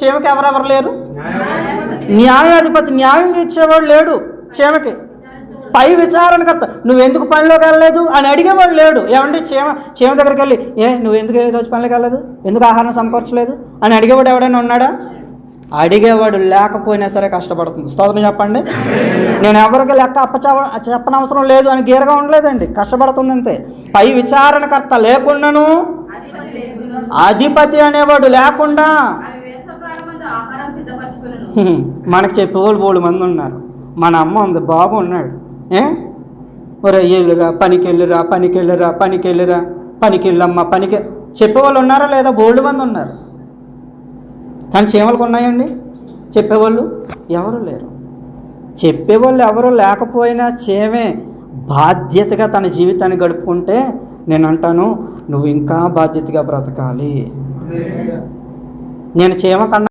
చీమకి ఎవరెవరు లేరు? న్యాయాధిపతి, న్యాయం తీర్చేవాడు లేడు చీమకి. పై విచారణకర్త, నువ్వెందుకు పనిలోకి వెళ్ళలేదు అని అడిగేవాడు లేడు. ఏమండి చీమ దగ్గరికి వెళ్ళి, నువ్వెందుకు ఈరోజు పనిలోకి వెళ్ళలేదు, ఎందుకు ఆహారం సమకూర్చలేదు అని అడిగేవాడు ఎవడైనా ఉన్నాడా? అడిగేవాడు లేకపోయినా సరే కష్టపడుతుంది. స్తోత్రం చెప్పండి. నేను ఎవరికి లెక్క చెప్పనవసరం లేదు అని గీరగా ఉండలేదండి, కష్టపడుతుంది అంతే. పై విచారణకర్త లేకుండాను, అధిపతి అనేవాడు లేకుండా మనకు చెప్పేవాళ్ళు 3 మంది ఉన్నారు. మన అమ్మ ఉంది, బాబు ఉన్నాడు. ఒరే వెళ్ళురా, పనికెళ్ళురా, పనికెళ్ళురా, పనికెళ్ళురా, పనికెళ్ళమ్మా, పనికి చెప్పేవాళ్ళు ఉన్నారా లేదా? 3 మంది ఉన్నారు. కానీ చీమలకు ఉన్నాయండి చెప్పేవాళ్ళు? ఎవరు లేరు. చెప్పేవాళ్ళు ఎవరు లేకపోయినా చీమే బాధ్యతగా తన జీవితాన్ని గడుపుకుంటే నేను అంటాను, నువ్వు ఇంకా బాధ్యతగా బ్రతకాలి. నేను చీమ కన్నా